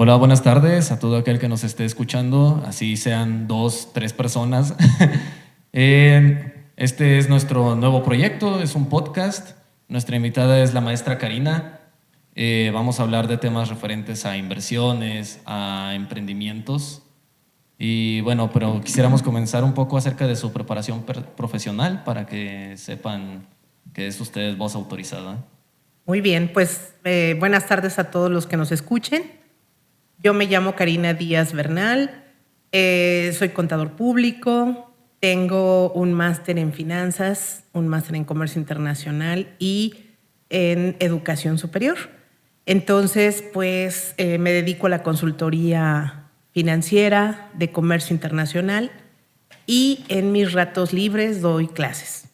Hola, buenas tardes a todo aquel que nos esté escuchando, así sean 2, 3 personas. Este es nuestro nuevo proyecto, es un podcast. Nuestra invitada es la maestra Karina. Vamos a hablar de temas referentes a inversiones, a emprendimientos. Y bueno, pero quisiéramos comenzar un poco acerca de su preparación profesional para que sepan que es usted voz autorizada. Muy bien, pues buenas tardes a todos los que nos escuchen. Yo me llamo Karina Díaz Bernal, soy contador público, tengo un máster en finanzas, un máster en comercio internacional y en educación superior. Entonces, pues me dedico a la consultoría financiera de comercio internacional y en mis ratos libres doy clases.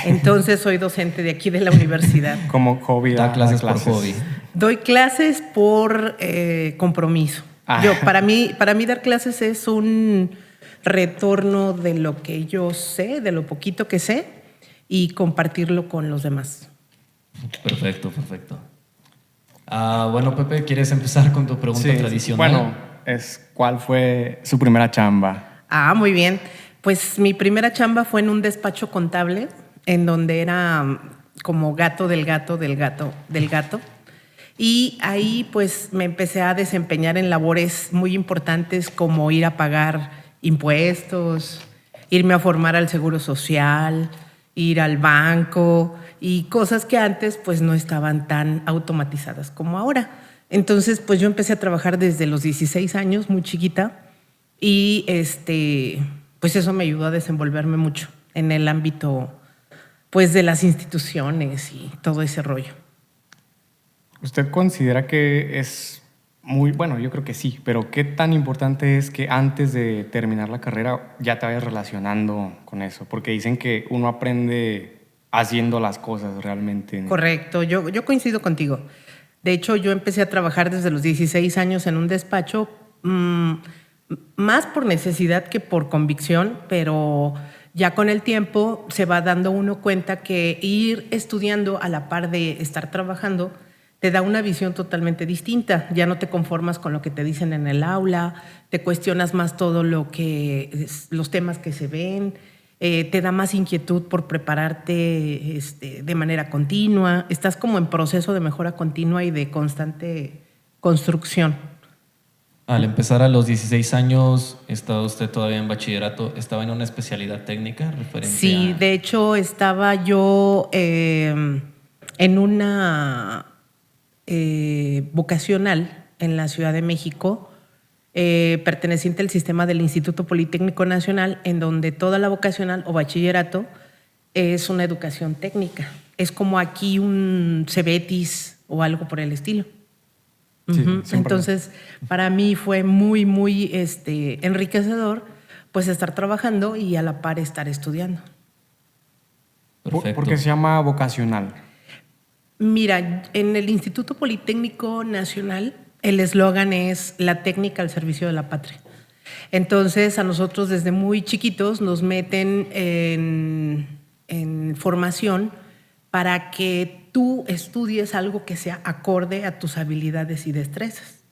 Entonces soy docente de aquí de la universidad. Como hobby. Da clases por hobby. Doy clases por compromiso. Para mí dar clases es un retorno de lo que yo sé, de lo poquito que sé, y compartirlo con los demás. Perfecto. Bueno, Pepe, ¿quieres empezar con tu pregunta tradicional? Bueno, ¿cuál fue su primera chamba? Muy bien. Pues mi primera chamba fue en un despacho contable, en donde era como gato del gato del gato del gato. Y ahí pues me empecé a desempeñar en labores muy importantes como ir a pagar impuestos, irme a formar al Seguro Social, ir al banco y cosas que antes pues no estaban tan automatizadas como ahora. Entonces pues yo empecé a trabajar desde los 16 años, muy chiquita, y pues eso me ayudó a desenvolverme mucho en el ámbito pues de las instituciones y todo ese rollo. ¿Usted considera que es muy, bueno, yo creo que sí, pero qué tan importante es que antes de terminar la carrera ya te vayas relacionando con eso? Porque dicen que uno aprende haciendo las cosas realmente. Correcto, yo coincido contigo. De hecho, yo empecé a trabajar desde los 16 años en un despacho, más por necesidad que por convicción, pero ya con el tiempo se va dando uno cuenta que ir estudiando a la par de estar trabajando te da una visión totalmente distinta. Ya no te conformas con lo que te dicen en el aula, te cuestionas más todo los temas que se ven, te da más inquietud por prepararte de manera continua. Estás como en proceso de mejora continua y de constante construcción. Al empezar a los 16 años, ¿estaba usted todavía en bachillerato? ¿Estaba en una especialidad técnica referente Sí, de hecho estaba yo en una vocacional en la Ciudad de México, perteneciente al sistema del Instituto Politécnico Nacional, en donde toda la vocacional o bachillerato es una educación técnica. Es como aquí un CEBETIS o algo por el estilo. Sí, entonces, para mí fue muy, muy enriquecedor pues estar trabajando y a la par estar estudiando. Perfecto. ¿Por qué se llama vocacional? Mira, en el Instituto Politécnico Nacional el eslogan es la técnica al servicio de la patria. Entonces, a nosotros desde muy chiquitos nos meten en formación para que tú estudies algo que sea acorde a tus habilidades y destrezas.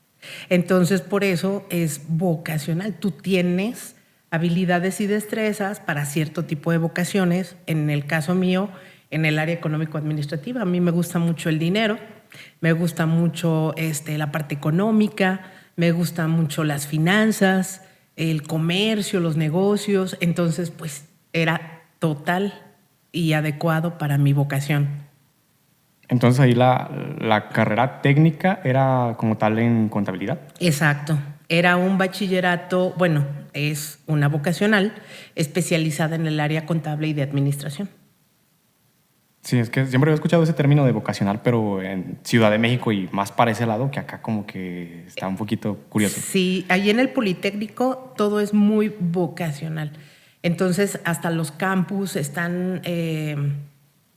Entonces, por eso es vocacional. Tú tienes habilidades y destrezas para cierto tipo de vocaciones. En el caso mío, en el área económico-administrativa, a mí me gusta mucho el dinero, me gusta mucho la parte económica, me gustan mucho las finanzas, el comercio, los negocios. Entonces, pues era total y adecuado para mi vocación. Entonces ahí la carrera técnica era como tal en contabilidad. Exacto. Era un bachillerato, bueno, es una vocacional especializada en el área contable y de administración. Sí, es que siempre he escuchado ese término de vocacional, pero en Ciudad de México y más para ese lado, que acá como que está un poquito curioso. Sí, ahí en el Politécnico todo es muy vocacional. Entonces, hasta los campus están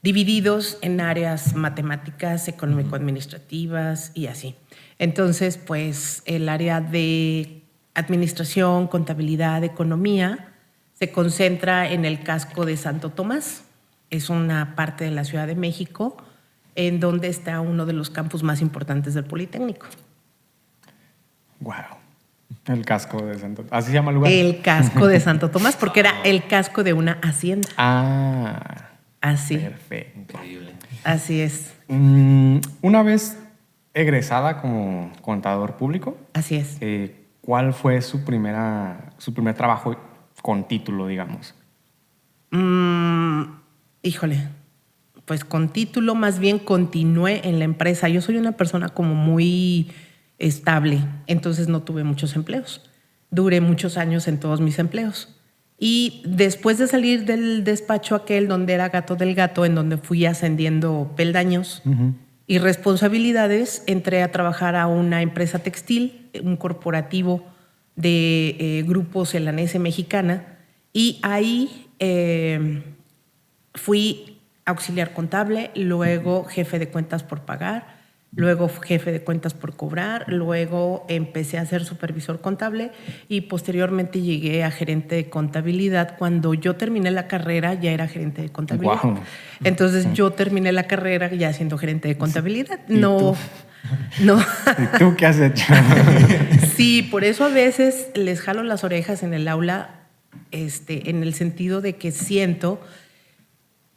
divididos en áreas matemáticas, económico-administrativas y así. Entonces, pues el área de administración, contabilidad, economía se concentra en el casco de Santo Tomás. Es una parte de la Ciudad de México en donde está uno de los campus más importantes del Politécnico. Wow. El casco de Santo Tomás. ¿Así se llama el lugar? El casco de Santo Tomás, porque era el casco de una hacienda. Ah. Así. Perfecto. Increíble. Así es. Una vez egresada como contador público, Así es. ¿cuál fue su primer trabajo con título, digamos? Híjole, pues con título más bien continué en la empresa. Yo soy una persona como muy estable, entonces no tuve muchos empleos. Duré muchos años en todos mis empleos. Y después de salir del despacho aquel donde era gato del gato, en donde fui ascendiendo peldaños y responsabilidades, entré a trabajar a una empresa textil, un corporativo de grupos Elanese Mexicana, y ahí fui auxiliar contable, luego jefe de cuentas por pagar, luego jefe de cuentas por cobrar, luego empecé a ser supervisor contable y posteriormente llegué a gerente de contabilidad. Cuando yo terminé la carrera ya era gerente de contabilidad. Wow. Entonces yo terminé la carrera ya siendo gerente de contabilidad. ¿Y No. ¿Y tú qué has hecho? Sí, por eso a veces les jalo las orejas en el aula, en el sentido de que siento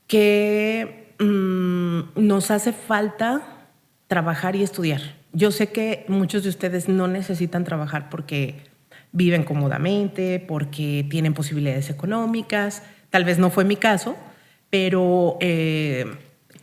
que nos hace falta trabajar y estudiar. Yo sé que muchos de ustedes no necesitan trabajar porque viven cómodamente, porque tienen posibilidades económicas. Tal vez no fue mi caso, pero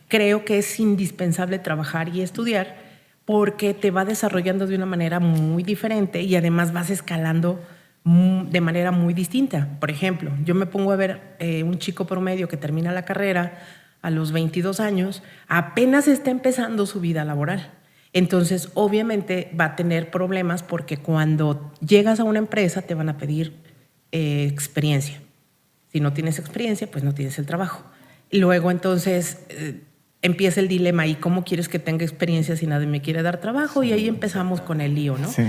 creo que es indispensable trabajar y estudiar porque te va desarrollando de una manera muy diferente y además vas escalando de manera muy distinta. Por ejemplo, yo me pongo a ver un chico promedio que termina la carrera a los 22 años, apenas está empezando su vida laboral. Entonces, obviamente va a tener problemas porque cuando llegas a una empresa te van a pedir experiencia. Si no tienes experiencia, pues no tienes el trabajo. Y luego, entonces, empieza el dilema, ¿y cómo quieres que tenga experiencia si nadie me quiere dar trabajo? Sí, y ahí empezamos con el lío, ¿no? Sí.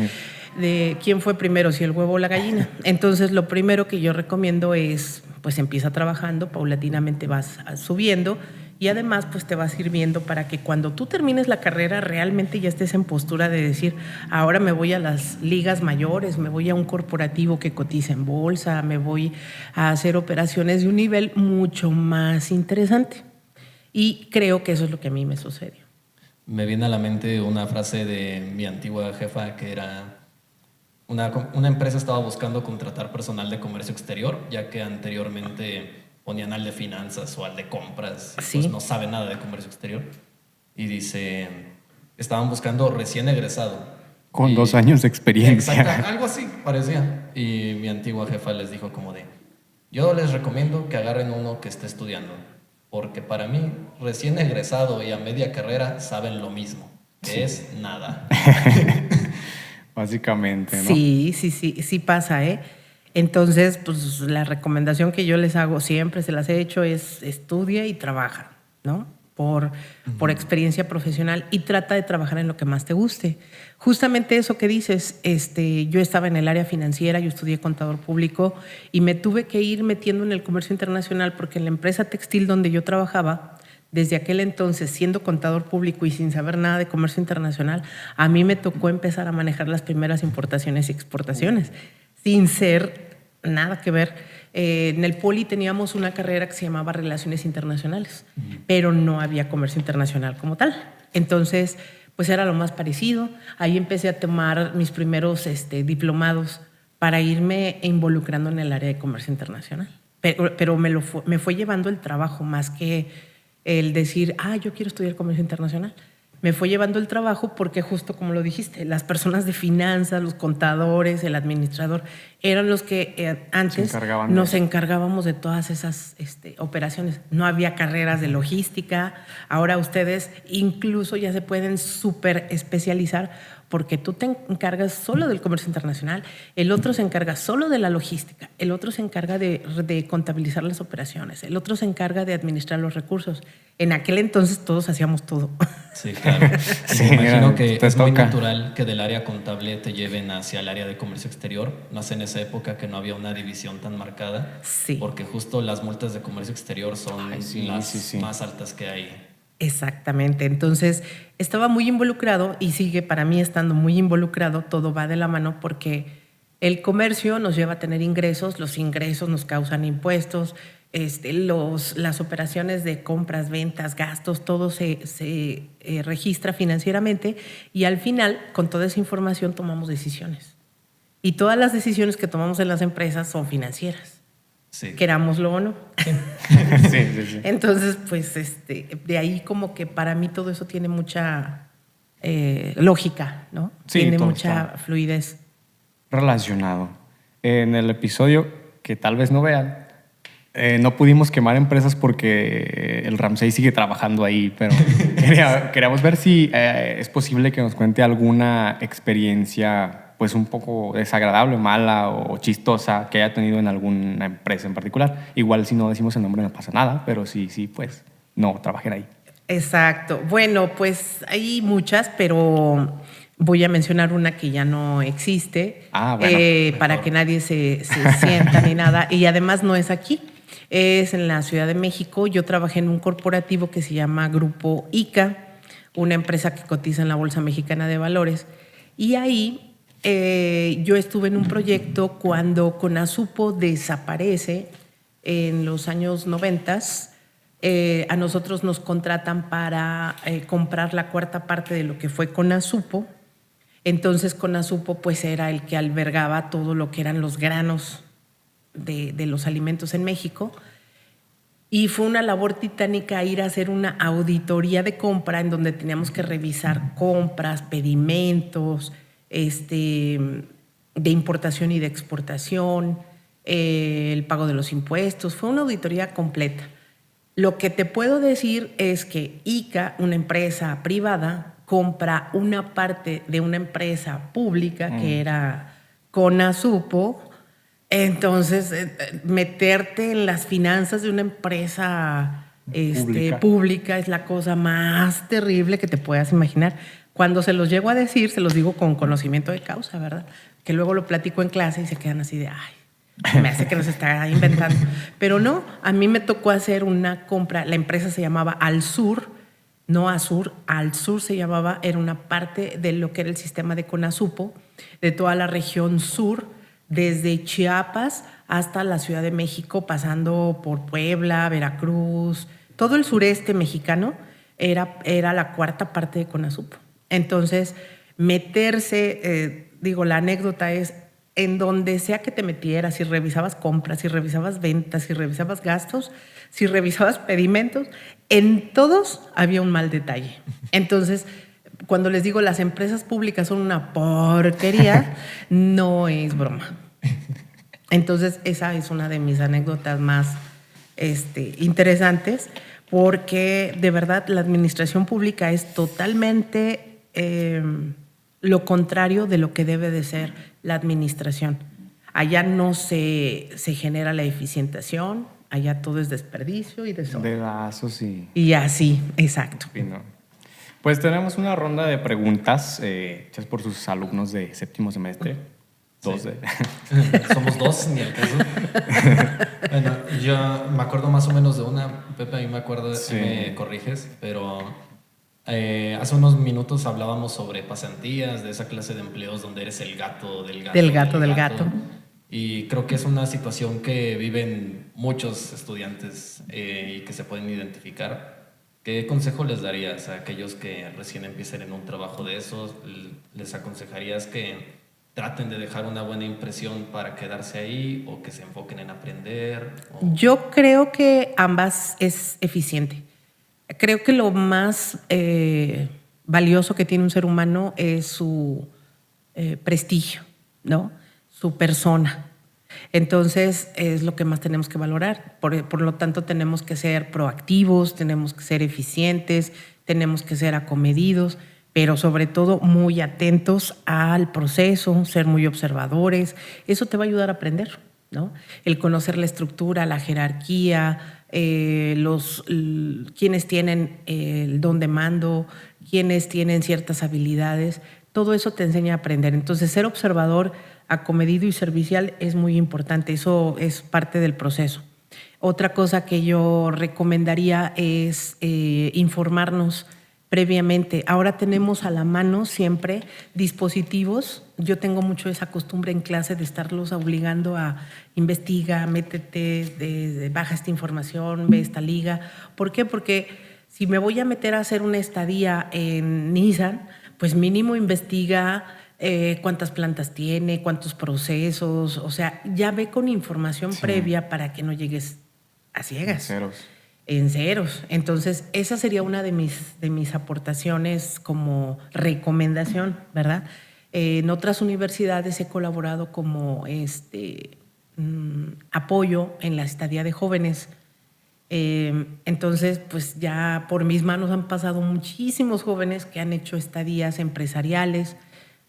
De quién fue primero, si el huevo o la gallina. Entonces, lo primero que yo recomiendo es, pues empieza trabajando, paulatinamente vas subiendo y además, pues te va sirviendo para que cuando tú termines la carrera realmente ya estés en postura de decir, ahora me voy a las ligas mayores, me voy a un corporativo que cotiza en bolsa, me voy a hacer operaciones de un nivel mucho más interesante. Y creo que eso es lo que a mí me sucedió. Me viene a la mente una frase de mi antigua jefa que era: una empresa estaba buscando contratar personal de comercio exterior, ya que anteriormente ponían al de finanzas o al de compras, y Sí. pues no sabe nada de comercio exterior. Y dice, estaban buscando recién egresado. Con Y- 2 años de experiencia. Exacto, algo así parecía. Y mi antigua jefa les dijo como de, yo les recomiendo que agarren uno que esté estudiando, porque para mí, recién egresado y a media carrera saben lo mismo, que es nada. Básicamente, ¿no? Sí pasa, ¿eh? Entonces, pues la recomendación que yo les hago siempre, se las he hecho, es estudia y trabaja, ¿no? Por experiencia profesional y trata de trabajar en lo que más te guste. Justamente eso que dices, yo estaba en el área financiera, yo estudié contador público y me tuve que ir metiendo en el comercio internacional porque en la empresa textil donde yo trabajaba, desde aquel entonces, siendo contador público y sin saber nada de comercio internacional, a mí me tocó empezar a manejar las primeras importaciones y exportaciones, sin ser nada que ver. En el Poli teníamos una carrera que se llamaba Relaciones Internacionales, pero no había comercio internacional como tal. Entonces, pues era lo más parecido. Ahí empecé a tomar mis primeros diplomados para irme involucrando en el área de comercio internacional. Pero me fue llevando el trabajo más que el decir, yo quiero estudiar comercio internacional. Me fue llevando el trabajo porque justo como lo dijiste, las personas de finanzas, los contadores, el administrador, eran los que antes nos encargábamos de todas esas operaciones. No había carreras de logística. Ahora ustedes incluso ya se pueden súper especializar porque tú te encargas solo del comercio internacional, el otro se encarga solo de la logística, el otro se encarga de contabilizar las operaciones, el otro se encarga de administrar los recursos. En aquel entonces todos hacíamos todo. Sí, claro. Sí, Me imagino que te es muy toca. natural que del área contable te lleven hacia el área de comercio exterior. Más en esa época que no había una división tan marcada. Sí. Porque justo las multas de comercio exterior son Ay, sí, las sí. más altas que hay Exactamente. Entonces, estaba muy involucrado y sigue para mí estando muy involucrado. Todo va de la mano porque el comercio nos lleva a tener ingresos, los ingresos nos causan impuestos, las operaciones de compras, ventas, gastos, todo se registra financieramente y al final, con toda esa información, tomamos decisiones. Y todas las decisiones que tomamos en las empresas son financieras, Sí. querámoslo o no. Sí. Entonces, pues, de ahí como que para mí todo eso tiene mucha lógica, ¿no? Sí, Tiene todo mucha está fluidez. relacionado. En el episodio que tal vez no vean, no pudimos quemar empresas porque el Ramsey sigue trabajando ahí, pero queríamos ver si es posible que nos cuente alguna experiencia pues un poco desagradable, mala o chistosa que haya tenido en alguna empresa en particular. Igual si no decimos el nombre no pasa nada, pero sí, pues no trabajen ahí. Exacto. Bueno, pues hay muchas, pero voy a mencionar una que ya no existe, Bueno, para que nadie se sienta ni nada. Y además no es aquí, es en la Ciudad de México. Yo trabajé en un corporativo que se llama Grupo ICA, una empresa que cotiza en la Bolsa Mexicana de Valores. Y ahí yo estuve en un proyecto cuando Conasupo desaparece en los años 90. A nosotros nos contratan para comprar la cuarta parte de lo que fue Conasupo. Entonces Conasupo pues era el que albergaba todo lo que eran los granos de los alimentos en México. Y fue una labor titánica ir a hacer una auditoría de compra en donde teníamos que revisar compras, pedimentos, de importación y de exportación, el pago de los impuestos. Fue una auditoría completa. Lo que te puedo decir es que ICA, una empresa privada, compra una parte de una empresa pública que era Conasupo. Entonces, meterte en las finanzas de una empresa pública es la cosa más terrible que te puedas imaginar. Cuando se los llego a decir, se los digo con conocimiento de causa, ¿verdad? Que luego lo platico en clase y se quedan así de, ay, me hace que nos está inventando. Pero no, a mí me tocó hacer una compra. La empresa se llamaba Al Sur, no Azur, Al Sur se llamaba, era una parte de lo que era el sistema de Conasupo, de toda la región sur, desde Chiapas hasta la Ciudad de México, pasando por Puebla, Veracruz, todo el sureste mexicano era la cuarta parte de Conasupo. Entonces, meterse, la anécdota es, en donde sea que te metieras, si revisabas compras, si revisabas ventas, si revisabas gastos, si revisabas pedimentos, en todos había un mal detalle. Entonces, cuando les digo las empresas públicas son una porquería, no es broma. Entonces, esa es una de mis anécdotas más interesantes, porque de verdad la administración pública es totalmente lo contrario de lo que debe de ser la administración. Allá no se genera la eficientación, allá todo es desperdicio y desorden. Dedazos Y así, exacto. y no. Pues tenemos una ronda de preguntas hechas por sus alumnos de séptimo semestre. Sí. Somos dos, ni el caso. Bueno, yo me acuerdo más o menos de una, Pepe, a mí me acuerdo, Sí. me corriges, pero hace unos minutos hablábamos sobre pasantías, de esa clase de empleos donde eres el gato del gato. Del gato. Y creo que es una situación que viven muchos estudiantes y que se pueden identificar. ¿Qué consejo les darías a aquellos que recién empiecen en un trabajo de esos? ¿Les aconsejarías que traten de dejar una buena impresión para quedarse ahí o que se enfoquen en aprender? Yo creo que ambas es eficiente. Creo que lo más valioso que tiene un ser humano es su prestigio, ¿no? Su persona. Entonces es lo que más tenemos que valorar. Por lo tanto, tenemos que ser proactivos, tenemos que ser eficientes, tenemos que ser acomedidos, pero sobre todo muy atentos al proceso, ser muy observadores. Eso te va a ayudar a aprender, ¿no? El conocer la estructura, la jerarquía, quienes tienen el don de mando, quienes tienen ciertas habilidades, todo eso te enseña a aprender. Entonces, ser observador, acomedido y servicial es muy importante. Eso es parte del proceso. Otra cosa que yo recomendaría es informarnos previamente. Ahora tenemos a la mano siempre dispositivos. Yo tengo mucho esa costumbre en clase de estarlos obligando a investiga, métete, baja esta información, ve esta liga. ¿Por qué? Porque si me voy a meter a hacer una estadía en Nissan, pues mínimo investiga cuántas plantas tiene, cuántos procesos, o sea, ya ve con información previa para que no llegues a ciegas. En ceros. Entonces, esa sería una de mis aportaciones como recomendación, ¿verdad? En otras universidades he colaborado como apoyo en la estadía de jóvenes. Entonces, pues ya por mis manos han pasado muchísimos jóvenes que han hecho estadías empresariales,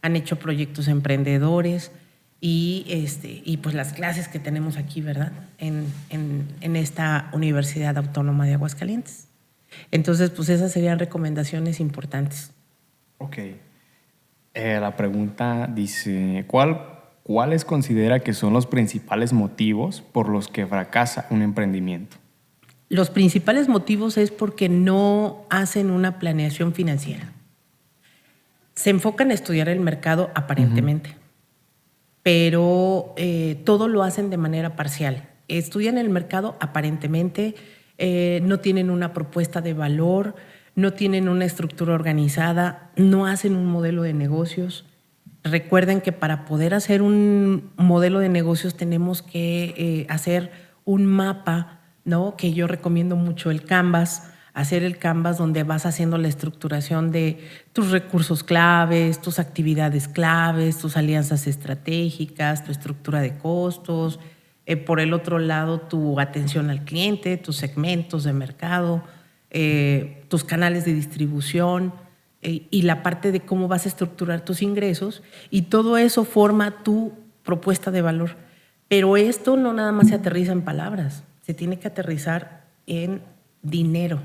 han hecho proyectos emprendedores y pues las clases que tenemos aquí, ¿verdad? En esta Universidad Autónoma de Aguascalientes. Entonces, pues esas serían recomendaciones importantes. Ok. La pregunta dice, ¿cuáles considera que son los principales motivos por los que fracasa un emprendimiento? Los principales motivos es porque no hacen una planeación financiera. Se enfocan a estudiar el mercado aparentemente, pero todo lo hacen de manera parcial. Estudian el mercado aparentemente, no tienen una propuesta de valor, no tienen una estructura organizada, no hacen un modelo de negocios. Recuerden que para poder hacer un modelo de negocios tenemos que hacer un mapa, ¿no? Que yo recomiendo mucho el Canvas, hacer el Canvas donde vas haciendo la estructuración de tus recursos claves, tus actividades claves, tus alianzas estratégicas, tu estructura de costos, por el otro lado tu atención al cliente, tus segmentos de mercado, tus canales de distribución y la parte de cómo vas a estructurar tus ingresos, y todo eso forma tu propuesta de valor. Pero esto no nada más se aterriza en palabras, se tiene que aterrizar en dinero.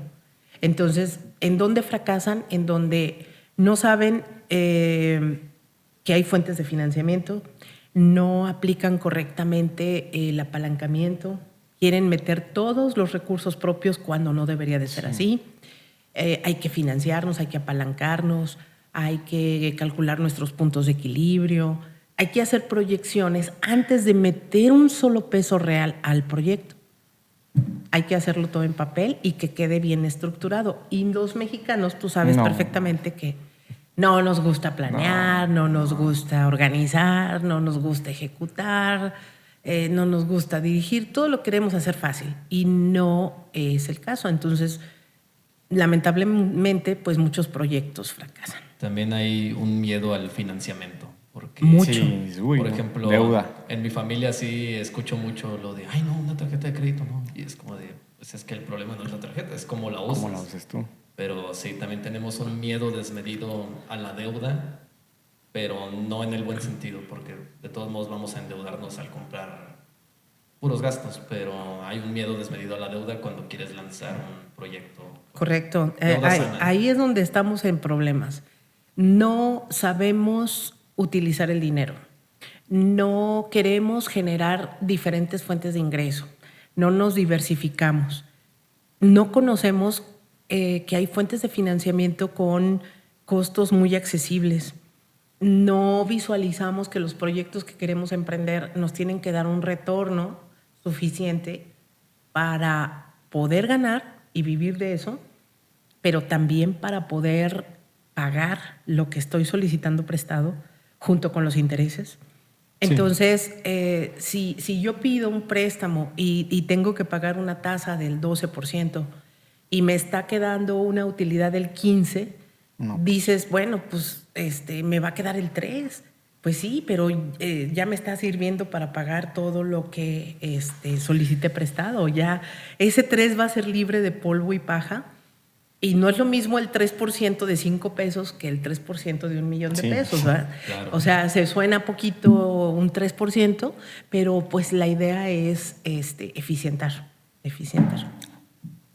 Entonces, ¿en dónde fracasan? En donde no saben que hay fuentes de financiamiento, no aplican correctamente el apalancamiento, quieren meter todos los recursos propios cuando no debería de ser así. Hay que financiarnos, hay que apalancarnos, hay que calcular nuestros puntos de equilibrio, hay que hacer proyecciones antes de meter un solo peso real al proyecto. Hay que hacerlo todo en papel y que quede bien estructurado. Y los mexicanos, tú sabes perfectamente que no nos gusta planear, no nos gusta organizar, no nos gusta ejecutar, no nos gusta dirigir, todo lo queremos hacer fácil y no es el caso. Entonces, lamentablemente, pues muchos proyectos fracasan. También hay un miedo al financiamiento. Porque, mucho. Sí, por ejemplo, deuda. En mi familia sí escucho mucho lo de, ay, no, una tarjeta de crédito, no. Y es como de, pues es que el problema no es la tarjeta, es cómo la usas. ¿Cómo la usas tú? Pero sí, también tenemos un miedo desmedido a la deuda, pero no en el buen sentido, porque de todos modos vamos a endeudarnos al comprar puros gastos, pero hay un miedo desmedido a la deuda cuando quieres lanzar un proyecto. Correcto. Sana. Ahí es donde estamos en problemas. No sabemos utilizar el dinero. No queremos generar diferentes fuentes de ingreso. No nos diversificamos. No conocemos que hay fuentes de financiamiento con costos muy accesibles. No visualizamos que los proyectos que queremos emprender nos tienen que dar un retorno suficiente para poder ganar y vivir de eso, pero también para poder pagar lo que estoy solicitando prestado junto con los intereses. Entonces, si yo pido un préstamo y tengo que pagar una tasa del 12% y me está quedando una utilidad del 15%, dices, bueno, pues me va a quedar el 3%. Pues sí, pero ya me está sirviendo para pagar todo lo que solicité prestado. Ya ese 3% va a ser libre de polvo y paja. Y no es lo mismo el 3% de 5 pesos que el 3% de 1 millón de pesos, ¿verdad? Claro. O sea, se suena poquito un 3%, pero pues la idea es eficientar.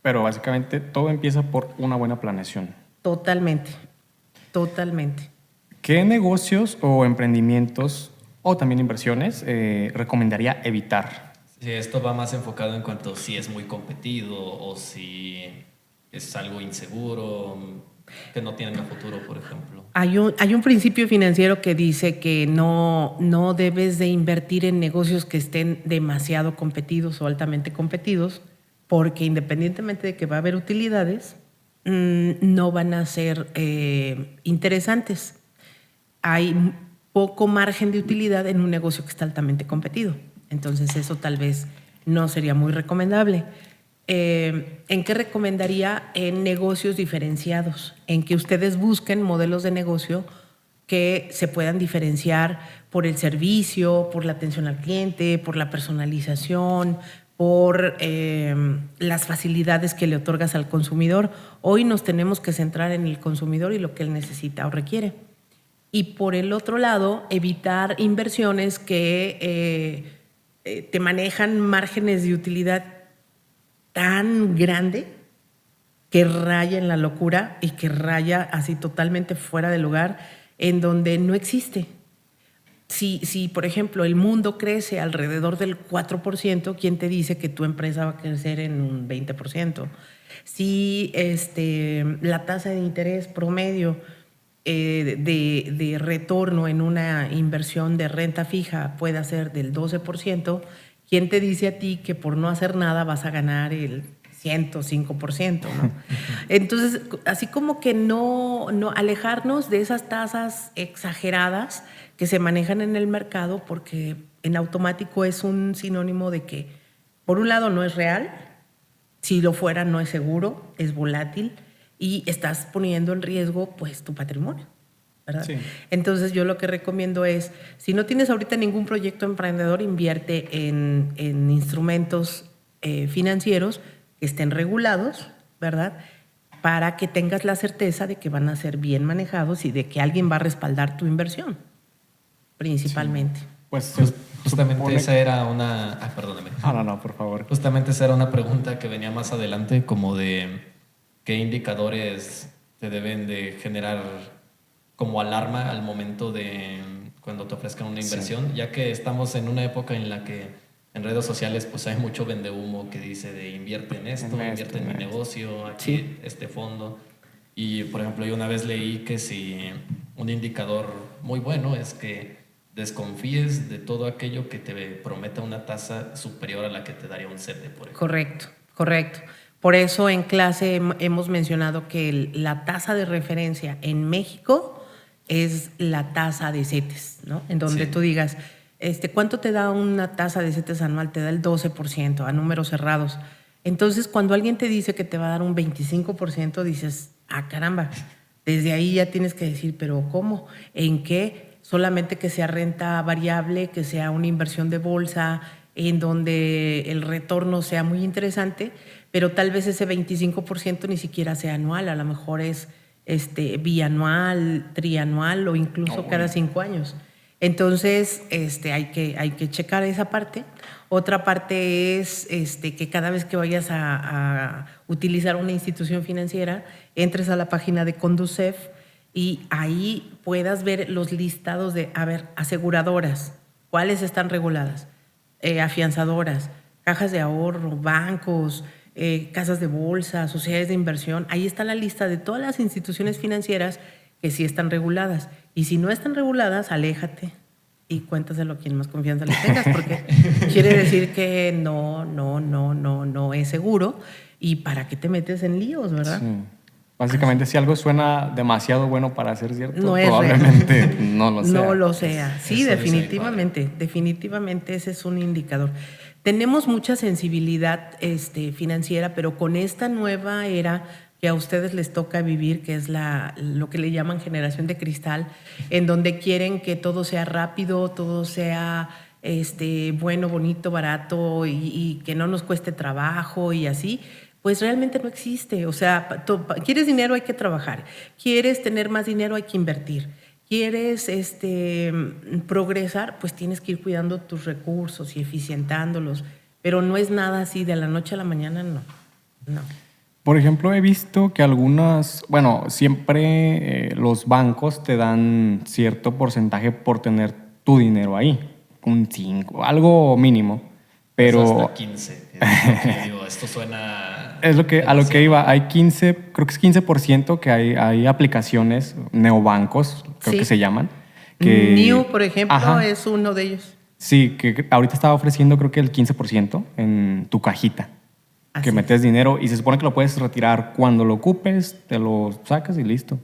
Pero básicamente todo empieza por una buena planeación. Totalmente. ¿Qué negocios o emprendimientos o también inversiones recomendaría evitar? Sí, esto va más enfocado en cuanto si es muy competido o si es algo inseguro, que no tienen a futuro, por ejemplo. Hay un principio financiero que dice que no debes de invertir en negocios que estén demasiado competidos o altamente competidos, porque independientemente de que va a haber utilidades, no van a ser interesantes. Hay poco margen de utilidad en un negocio que está altamente competido. Entonces eso tal vez no sería muy recomendable. ¿En qué recomendaría? En negocios diferenciados, en que ustedes busquen modelos de negocio que se puedan diferenciar por el servicio, por la atención al cliente, por la personalización, por las facilidades que le otorgas al consumidor. Hoy nos tenemos que centrar en el consumidor y lo que él necesita o requiere. Y por el otro lado, evitar inversiones que te manejan márgenes de utilidad tan grande que raya en la locura y que raya así totalmente fuera de lugar, en donde no existe. Si, por ejemplo, el mundo crece alrededor del 4%, ¿quién te dice que tu empresa va a crecer en un 20%? Si la tasa de interés promedio de retorno en una inversión de renta fija puede ser del 12%, ¿quién te dice a ti que por no hacer nada vas a ganar el 105%, ¿no? Entonces, así como que no alejarnos de esas tasas exageradas que se manejan en el mercado, porque en automático es un sinónimo de que, por un lado, no es real, si lo fuera no es seguro, es volátil y estás poniendo en riesgo pues tu patrimonio, ¿verdad? Sí. Entonces yo lo que recomiendo es, si no tienes ahorita ningún proyecto emprendedor, invierte en instrumentos financieros que estén regulados, ¿verdad? Para que tengas la certeza de que van a ser bien manejados y de que alguien va a respaldar tu inversión, principalmente. Sí. Pues justamente esa era una... perdóname. No, por favor. Justamente esa era una pregunta que venía más adelante, como de qué indicadores te deben de generar como alarma al momento de cuando te ofrezcan una inversión, sí. Ya que estamos en una época en la que en redes sociales pues hay mucho vendehumo que dice de invierte en esto, invierte en mi negocio, aquí sí. Este fondo. Y por ejemplo yo una vez leí que si un indicador muy bueno es que desconfíes de todo aquello que te prometa una tasa superior a la que te daría un CETES, por ejemplo. Correcto. Por eso en clase hemos mencionado que la tasa de referencia en México es la tasa de CETES, ¿no? En donde sí. Tú digas, ¿cuánto te da una tasa de CETES anual? Te da el 12% a números cerrados. Entonces, cuando alguien te dice que te va a dar un 25%, dices, caramba, desde ahí ya tienes que decir, ¿pero cómo? ¿En qué? Solamente que sea renta variable, que sea una inversión de bolsa, en donde el retorno sea muy interesante, pero tal vez ese 25% ni siquiera sea anual, a lo mejor es bianual, trianual o incluso cada 5 años. Entonces, hay que checar esa parte. Otra parte es que cada vez que vayas a utilizar una institución financiera, entres a la página de Conducef y ahí puedas ver los listados de, aseguradoras, cuáles están reguladas, afianzadoras, cajas de ahorro, bancos, casas de bolsa, sociedades de inversión. Ahí está la lista de todas las instituciones financieras que sí están reguladas. Y si no están reguladas, aléjate y cuéntaselo a quien más confianza le tengas, porque quiere decir que no es seguro. ¿Y para qué te metes en líos, verdad? Sí. Básicamente, si algo suena demasiado bueno para ser cierto, probablemente no lo sea. No lo sea. Sí, definitivamente ese es un indicador. Tenemos mucha sensibilidad financiera, pero con esta nueva era que a ustedes les toca vivir, que es lo que le llaman generación de cristal, en donde quieren que todo sea rápido, todo sea bueno, bonito, barato y que no nos cueste trabajo y así, pues realmente no existe. O sea, quieres dinero, hay que trabajar. Quieres tener más dinero, hay que invertir. Quieres progresar, pues tienes que ir cuidando tus recursos y eficientándolos. Pero no es nada así de la noche a la mañana, no. Por ejemplo, he visto que siempre los bancos te dan cierto porcentaje por tener tu dinero ahí, un 5, algo mínimo. pero hasta 15. Es lo que digo, esto suena... es lo que, a lo que demasiado. iba. Hay 15, creo que es 15% que hay aplicaciones, neobancos, creo Sí. que se llaman. New, por ejemplo, Ajá. es uno de ellos. Sí, que ahorita estaba ofreciendo creo que el 15% en tu cajita. Así Que es. metes dinero y se supone que lo puedes retirar cuando lo ocupes, te lo sacas y listo.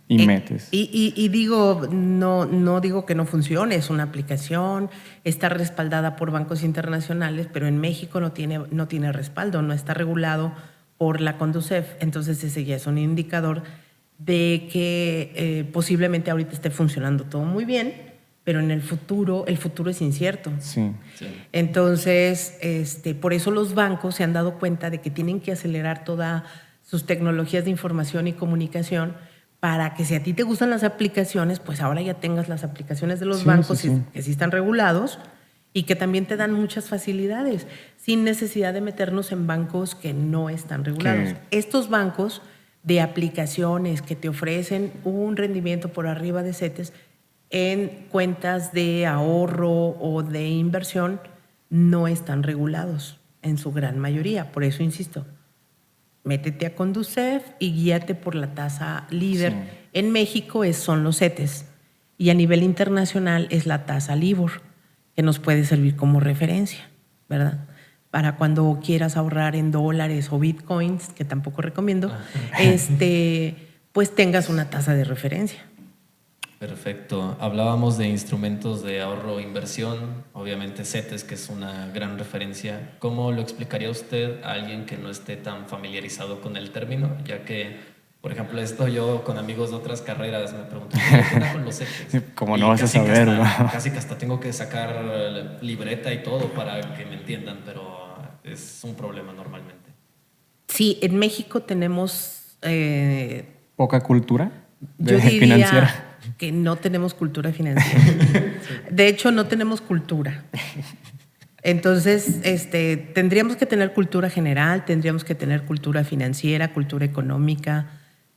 Y metes. Y digo, no digo que no funcione, es una aplicación, está respaldada por bancos internacionales, pero en México no tiene respaldo, no está regulado por la Conducef. Entonces ese ya es un indicador de que posiblemente ahorita esté funcionando todo muy bien, pero en el futuro es incierto. Sí. Sí. Entonces, por eso los bancos se han dado cuenta de que tienen que acelerar todas sus tecnologías de información y comunicación para que si a ti te gustan las aplicaciones, pues ahora ya tengas las aplicaciones de los Sí, bancos sí, sí. que sí están regulados y que también te dan muchas facilidades sin necesidad de meternos en bancos que no están regulados. Estos bancos de aplicaciones que te ofrecen un rendimiento por arriba de CETES en cuentas de ahorro o de inversión no están regulados en su gran mayoría. Por eso insisto, métete a Conducef y guíate por la tasa líder. Sí. En México son los CETES y a nivel internacional es la tasa LIBOR, que nos puede servir como referencia, ¿verdad? Para cuando quieras ahorrar en dólares o bitcoins, que tampoco recomiendo, pues tengas una tasa de referencia. Perfecto. Hablábamos de instrumentos de ahorro e inversión, obviamente CETES, que es una gran referencia. ¿Cómo lo explicaría usted a alguien que no esté tan familiarizado con el término? Ya que, por ejemplo, esto yo con amigos de otras carreras me pregunto, ¿qué onda con los CETES? Como Y no vas a casi que saber, hasta- ¿no? Casi que hasta tengo que sacar libreta y todo para que me entiendan, pero es un problema normalmente. Sí, en México tenemos, Poca cultura yo diría financiera. que no tenemos cultura financiera. De hecho, no tenemos cultura. Entonces, tendríamos que tener cultura general, tendríamos que tener cultura financiera, cultura económica,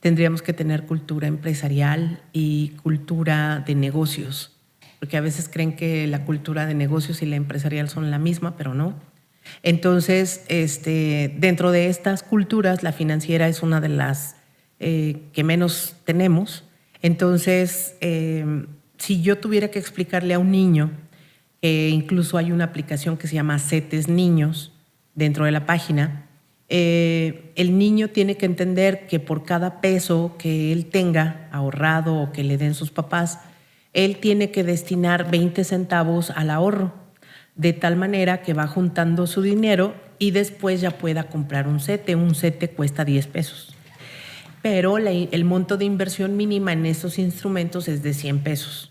tendríamos que tener cultura empresarial y cultura de negocios, porque a veces creen que la cultura de negocios y la empresarial son la misma, pero no. Entonces, dentro de estas culturas, la financiera es una de las que menos tenemos. Entonces, si yo tuviera que explicarle a un niño, incluso hay una aplicación que se llama CETES Niños dentro de la página, el niño tiene que entender que por cada peso que él tenga ahorrado o que le den sus papás, él tiene que destinar 20 centavos al ahorro, de tal manera que va juntando su dinero y después ya pueda comprar un CETE. Un CETE cuesta 10 pesos. Pero el monto de inversión mínima en esos instrumentos es de 100 pesos.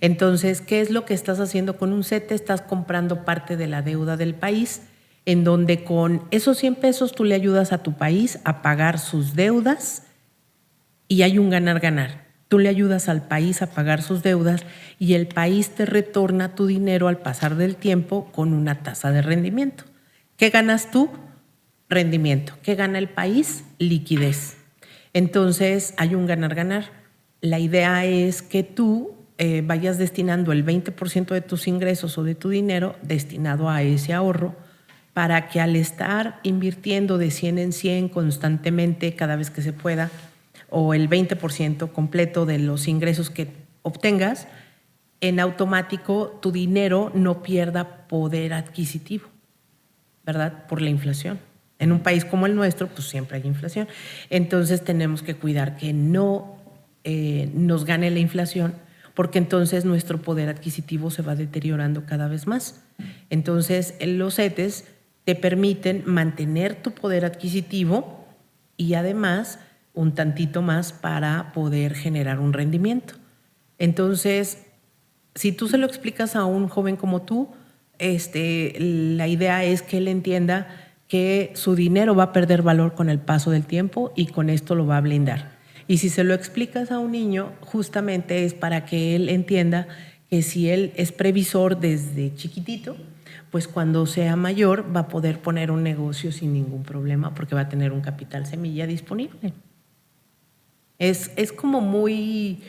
Entonces, ¿qué es lo que estás haciendo con un CETE? Estás comprando parte de la deuda del país, en donde con esos 100 pesos tú le ayudas a tu país a pagar sus deudas y hay un ganar-ganar. Tú le ayudas al país a pagar sus deudas y el país te retorna tu dinero al pasar del tiempo con una tasa de rendimiento. ¿Qué ganas tú? Rendimiento. ¿Qué gana el país? Liquidez. Entonces hay un ganar-ganar. La idea es que tú vayas destinando el 20% de tus ingresos o de tu dinero destinado a ese ahorro para que al estar invirtiendo de 100 en 100 constantemente cada vez que se pueda, o el 20% completo de los ingresos que obtengas, en automático tu dinero no pierda poder adquisitivo, ¿verdad? Por la inflación. En un país como el nuestro, pues siempre hay inflación. Entonces tenemos que cuidar que no nos gane la inflación, porque entonces nuestro poder adquisitivo se va deteriorando cada vez más. Entonces los CETES te permiten mantener tu poder adquisitivo y además un tantito más para poder generar un rendimiento. Entonces, si tú se lo explicas a un joven como tú, la idea es que él entienda que su dinero va a perder valor con el paso del tiempo y con esto lo va a blindar. Y si se lo explicas a un niño, justamente es para que él entienda que si él es previsor desde chiquitito, pues cuando sea mayor va a poder poner un negocio sin ningún problema porque va a tener un capital semilla disponible. Es como muy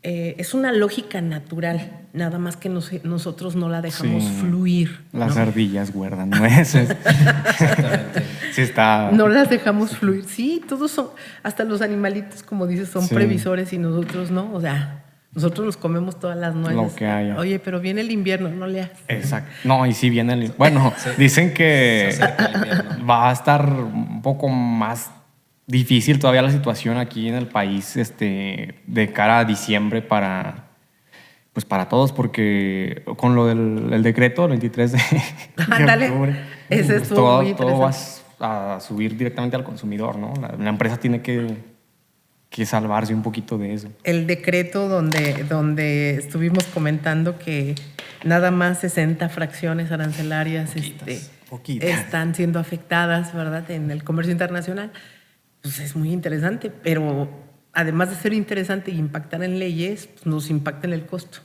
es una lógica natural, nada más que nosotros no la dejamos fluir. Las ¿no? ardillas guardan nueces. Exactamente. Sí está... No las dejamos fluir. Sí, todos son, hasta los animalitos, como dices, son previsores y nosotros no. O sea, nosotros nos comemos todas las nueces. Lo que haya. Oye, pero viene el invierno, no le hagas. Exacto. No, y sí viene el... Bueno, dicen que Se acerca el invierno. va a estar un poco más difícil todavía la situación aquí en el país de cara a diciembre para todos, porque con lo del el decreto el 23 de Ándale, octubre, ese estuvo todo, muy todo va interesante. a subir directamente al consumidor, ¿no? La empresa tiene que salvarse un poquito de eso. El decreto donde estuvimos comentando que nada más 60 fracciones arancelarias Poquitas. están siendo afectadas, ¿verdad?, en el comercio internacional. Pues es muy interesante, pero además de ser interesante y impactar en leyes, pues nos impacta en el costo.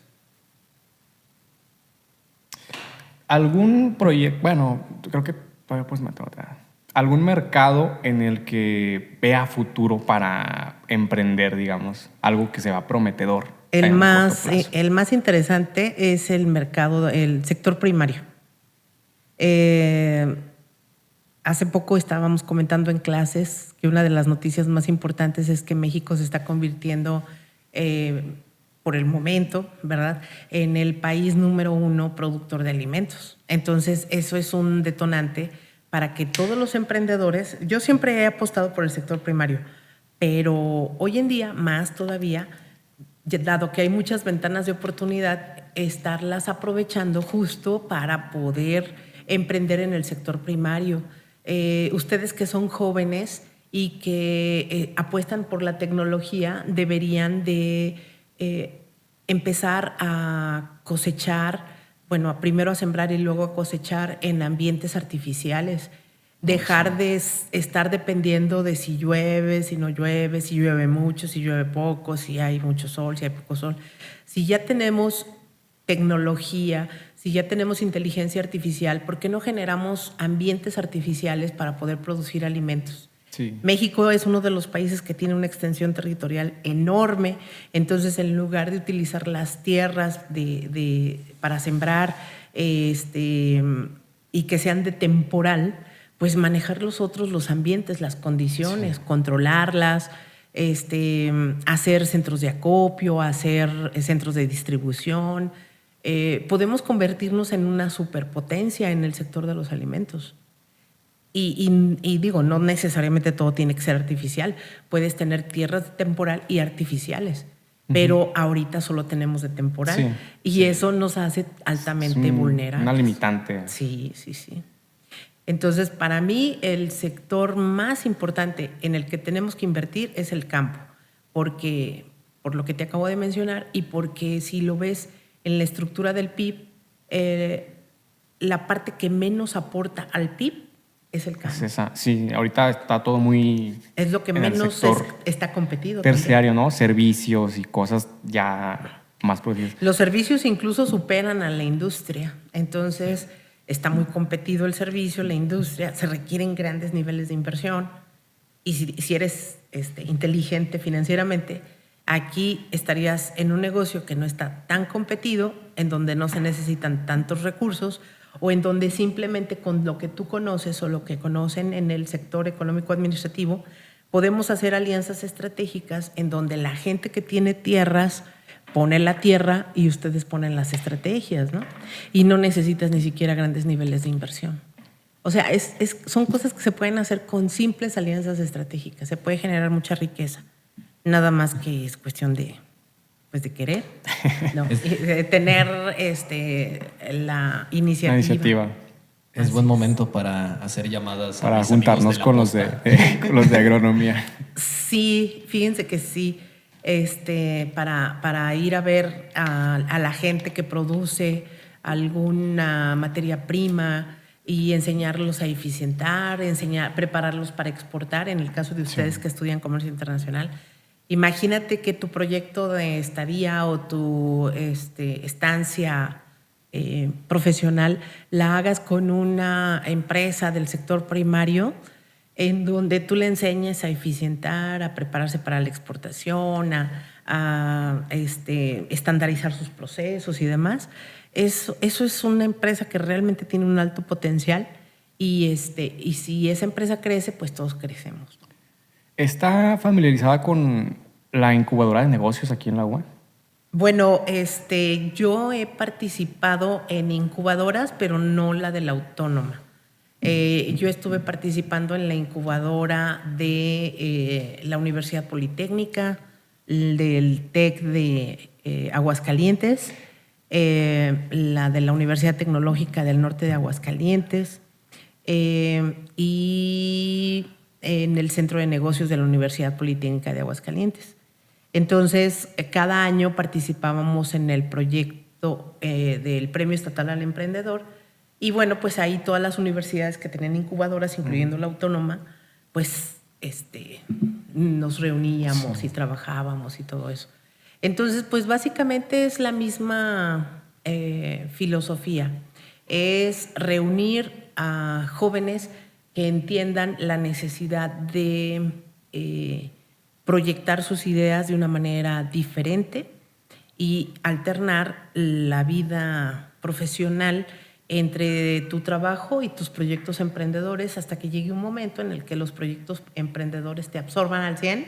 ¿Algún proyecto, bueno, creo que todavía puedes meter otra, algún mercado en el que vea futuro para emprender, digamos, algo que se va prometedor? El en un más, corto plazo? el más interesante es el mercado, el sector primario. Hace poco estábamos comentando en clases que una de las noticias más importantes es que México se está convirtiendo, por el momento, ¿verdad?, en el país número 1 productor de alimentos. Entonces, eso es un detonante para que todos los emprendedores, yo siempre he apostado por el sector primario, pero hoy en día, más todavía, dado que hay muchas ventanas de oportunidad, estarlas aprovechando justo para poder emprender en el sector primario. Ustedes que son jóvenes y que apuestan por la tecnología, deberían de empezar a cosechar, bueno, primero a sembrar y luego a cosechar en ambientes artificiales. Dejar de estar dependiendo de si llueve, si no llueve, si llueve mucho, si llueve poco, si hay mucho sol, si hay poco sol. Si ya tenemos tecnología, si ya tenemos inteligencia artificial, ¿por qué no generamos ambientes artificiales para poder producir alimentos? Sí. México es uno de los países que tiene una extensión territorial enorme, entonces en lugar de utilizar las tierras para sembrar y que sean de temporal, pues manejar los ambientes, las condiciones, controlarlas, hacer centros de acopio, hacer centros de distribución. Podemos convertirnos en una superpotencia en el sector de los alimentos. Y digo, no necesariamente todo tiene que ser artificial. Puedes tener tierras de temporal y artificiales, pero ahorita solo tenemos de temporal. Y eso nos hace altamente vulnerables. Una limitante. Sí, sí, sí. Entonces, para mí, el sector más importante en el que tenemos que invertir es el campo, porque por lo que te acabo de mencionar y porque si lo ves en la estructura del PIB, la parte que menos aporta al PIB es el campo. Es esa. Sí, ahorita está todo muy... Es lo que en el menos sector está competido. terciario, también. ¿no? Servicios y cosas ya más producidas. Los servicios incluso superan a la industria. Entonces, está muy competido el servicio, la industria, se requieren grandes niveles de inversión. Y si eres inteligente financieramente, aquí estarías en un negocio que no está tan competido, en donde no se necesitan tantos recursos o en donde simplemente con lo que tú conoces o lo que conocen en el sector económico administrativo, podemos hacer alianzas estratégicas en donde la gente que tiene tierras pone la tierra y ustedes ponen las estrategias, ¿no? Y no necesitas ni siquiera grandes niveles de inversión. O sea, son cosas que se pueden hacer con simples alianzas estratégicas. Se puede generar mucha riqueza. Nada más que es cuestión de querer, ¿no? De tener la iniciativa. La iniciativa. Es buen momento para hacer llamadas Para a mis juntarnos amigos de la con posta. con los de agronomía. Sí, fíjense que sí. Para ir a ver a la gente que produce alguna materia prima y enseñarlos a eficientar, prepararlos para exportar, en el caso de ustedes que estudian comercio internacional. Imagínate que tu proyecto de estadía o tu estancia profesional la hagas con una empresa del sector primario. en donde tú le enseñes a eficientar, a prepararse para la exportación, a estandarizar sus procesos y demás. Eso es una empresa que realmente tiene un alto potencial y si esa empresa crece, pues todos crecemos. ¿Está familiarizada con la incubadora de negocios aquí en la UA? Bueno, yo he participado en incubadoras, pero no la de la Autónoma. Yo estuve participando en la incubadora de la Universidad Politécnica, del TEC de Aguascalientes, la de la Universidad Tecnológica del Norte de Aguascalientes y en el Centro de Negocios de la Universidad Politécnica de Aguascalientes. Entonces, cada año participábamos en el proyecto del Premio Estatal al Emprendedor y bueno, pues ahí todas las universidades que tenían incubadoras, incluyendo la Autónoma, pues nos reuníamos y trabajábamos y todo eso. Entonces, pues básicamente es la misma filosofía, es reunir a jóvenes que entiendan la necesidad de proyectar sus ideas de una manera diferente y alternar la vida profesional entre tu trabajo y tus proyectos emprendedores hasta que llegue un momento en el que los proyectos emprendedores te absorban al 100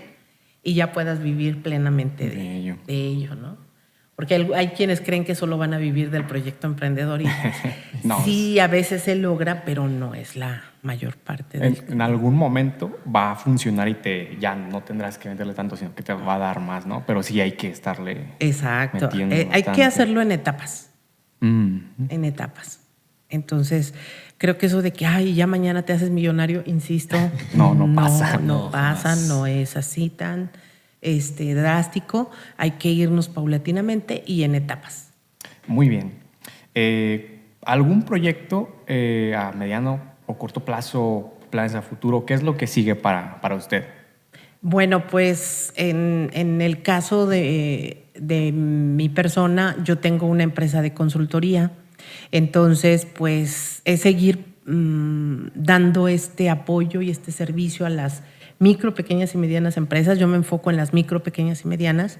y ya puedas vivir plenamente de ello, ¿no? Porque hay quienes creen que solo van a vivir del proyecto emprendedor y no, sí, a veces se logra, pero no es la mayor parte. En algún momento va a funcionar y ya no tendrás que meterle tanto, sino que te va a dar más, ¿no? Pero sí hay que estarle Exacto. metiendo Hay que hacerlo en etapas. En etapas. Entonces, creo que eso de que, ya mañana te haces millonario, insisto. No pasa. No pasa, no es así tan drástico. Hay que irnos paulatinamente y en etapas. Muy bien. ¿Algún proyecto a mediano o corto plazo, planes a futuro? ¿Qué es lo que sigue para usted? Bueno, pues en el caso de mi persona, yo tengo una empresa de consultoría. Entonces, pues es seguir dando este apoyo y este servicio a las micro, pequeñas y medianas empresas. Yo me enfoco en las micro, pequeñas y medianas.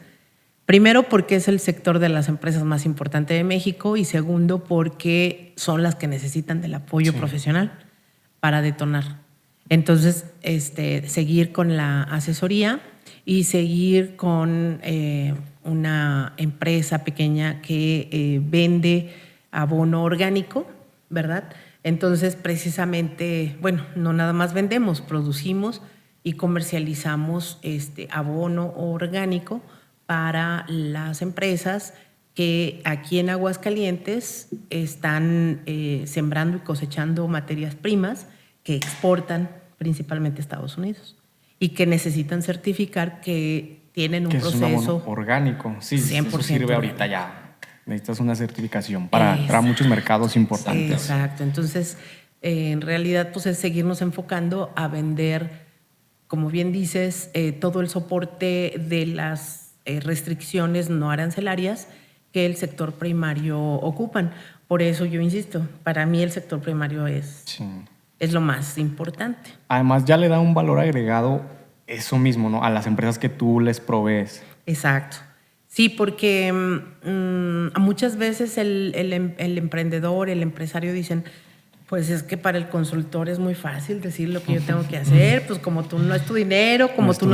Primero, porque es el sector de las empresas más importante de México y segundo, porque son las que necesitan del apoyo profesional para detonar. Entonces, seguir con la asesoría y seguir con una empresa pequeña que vende abono orgánico, ¿verdad? Entonces, precisamente, bueno, no nada más vendemos, producimos y comercializamos abono orgánico para las empresas que aquí en Aguascalientes están sembrando y cosechando materias primas que exportan principalmente a Estados Unidos y que necesitan certificar que tienen un proceso es un abono orgánico. Sí, 100% eso sirve ahorita ya. Necesitas una certificación para muchos mercados importantes. Exacto. Entonces, en realidad, pues es seguirnos enfocando a vender, como bien dices, todo el soporte de las restricciones no arancelarias que el sector primario ocupan. Por eso yo insisto, para mí el sector primario es lo más importante. Además, ya le da un valor agregado eso mismo, ¿no? A las empresas que tú les provees. Exacto. Sí, porque muchas veces el emprendedor, el empresario dicen, pues es que para el consultor es muy fácil decir lo que yo tengo que hacer, pues como tú no es tu dinero, como tú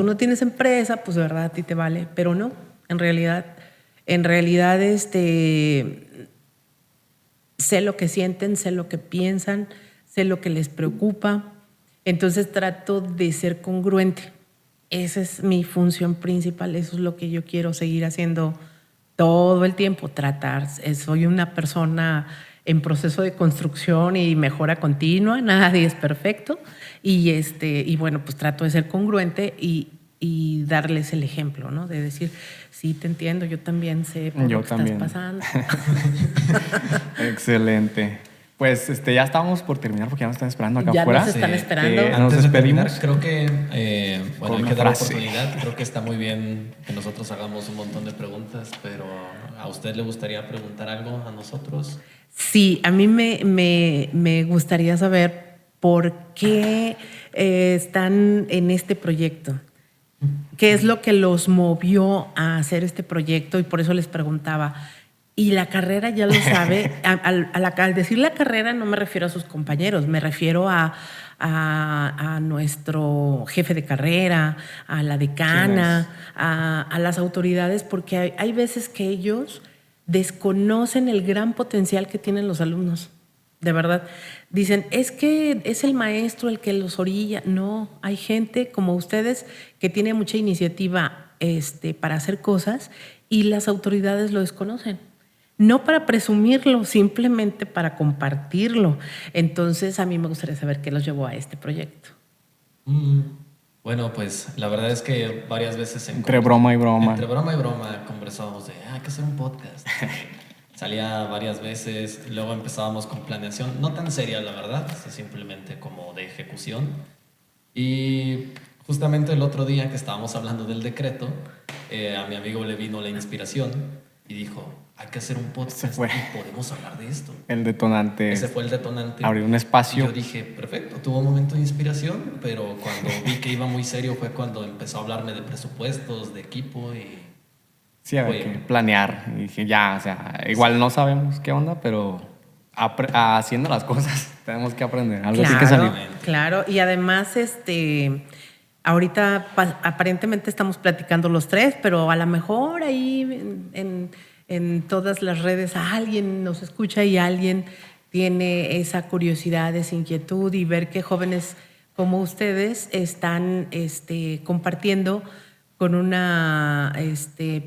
no tienes empresa, pues de verdad a ti te vale, pero no, en realidad sé lo que sienten, sé lo que piensan, sé lo que les preocupa, entonces trato de ser congruente. Esa es mi función principal, eso es lo que yo quiero seguir haciendo todo el tiempo, tratar. Soy una persona en proceso de construcción y mejora continua, nadie es perfecto y bueno, pues trato de ser congruente y darles el ejemplo, ¿no? De decir, sí, te entiendo, yo también sé por lo que estás pasando. Excelente. Pues ya estábamos por terminar porque ya nos están esperando acá afuera. Ya nos están esperando. Antes de terminar, creo que hay que dar la oportunidad. Creo que está muy bien que nosotros hagamos un montón de preguntas, pero ¿a usted le gustaría preguntar algo a nosotros? Sí, a mí me gustaría saber por qué están en este proyecto. ¿Qué es lo que los movió a hacer este proyecto? Y por eso les preguntaba. Y la carrera ya lo sabe. Al decir la carrera no me refiero a sus compañeros, me refiero a nuestro jefe de carrera, a la decana, a las autoridades, porque hay veces que ellos desconocen el gran potencial que tienen los alumnos. De verdad. Dicen, es que es el maestro el que los orilla. No, hay gente como ustedes que tiene mucha iniciativa para hacer cosas y las autoridades lo desconocen. No para presumirlo, simplemente para compartirlo. Entonces, a mí me gustaría saber qué los llevó a este proyecto. Bueno, pues la verdad es que varias veces... Entre broma y broma conversábamos de, hay que hacer un podcast. Salía varias veces, luego empezábamos con planeación, no tan seria la verdad, simplemente como de ejecución. Y justamente el otro día que estábamos hablando del decreto, a mi amigo le vino la inspiración y dijo, hay que hacer un podcast y podemos hablar de esto. El detonante. Ese fue el detonante. Abrir un espacio. Y yo dije, perfecto, tuvo un momento de inspiración, pero cuando vi que iba muy serio fue cuando empezó a hablarme de presupuestos, de equipo y... Sí, había que planear. Y dije, ya, o sea, igual no sabemos qué onda, pero haciendo las cosas tenemos que aprender. Algo tiene que salir. Claro, y además, ahorita aparentemente estamos platicando los tres, pero a lo mejor ahí en todas las redes alguien nos escucha y alguien tiene esa curiosidad, esa inquietud y ver que jóvenes como ustedes están compartiendo con una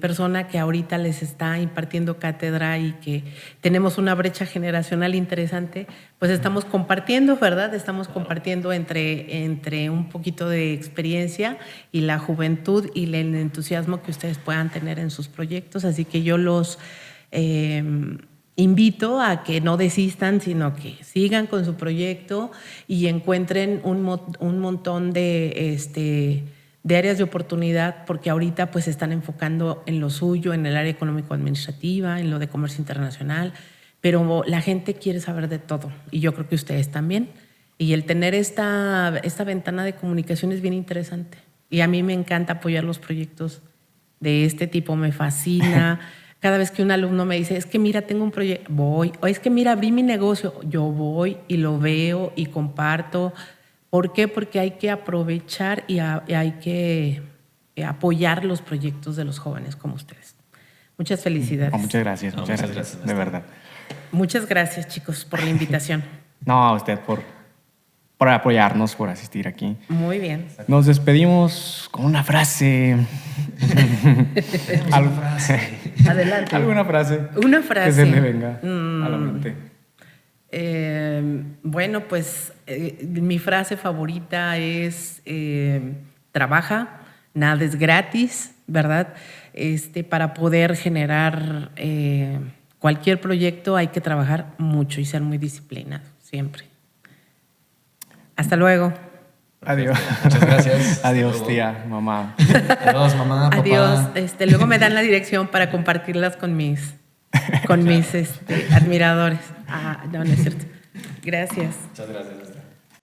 persona que ahorita les está impartiendo cátedra y que tenemos una brecha generacional interesante, pues estamos compartiendo, ¿verdad? Estamos compartiendo entre un poquito de experiencia y la juventud y el entusiasmo que ustedes puedan tener en sus proyectos. Así que yo los invito a que no desistan, sino que sigan con su proyecto y encuentren un montón de áreas de oportunidad, porque ahorita pues se están enfocando en lo suyo, en el área económico-administrativa, en lo de comercio internacional, pero la gente quiere saber de todo y yo creo que ustedes también. Y el tener esta ventana de comunicación es bien interesante y a mí me encanta apoyar los proyectos de este tipo, me fascina. Cada vez que un alumno me dice, es que mira, tengo un proyecto, voy, o es que mira, abrí mi negocio, yo voy y lo veo y comparto. ¿Por qué? Porque hay que aprovechar y hay que apoyar los proyectos de los jóvenes como ustedes. Muchas felicidades. Muchas gracias, muchas gracias, de verdad. Muchas gracias, chicos, por la invitación. No, a usted por apoyarnos, por asistir aquí. Muy bien. Nos despedimos con una frase. ¿Alguna frase? Adelante. ¿Alguna frase? Una frase. Que se le venga a la mente. Bueno, pues mi frase favorita es trabaja, nada es gratis, ¿verdad? Para poder generar cualquier proyecto hay que trabajar mucho y ser muy disciplinado, siempre. Hasta luego. Adiós. Muchas gracias. Adiós, tía, mamá. Adiós, mamá, papá. Adiós. Luego me dan la dirección para compartirlas con mis admiradores. No es cierto. Gracias. Muchas gracias.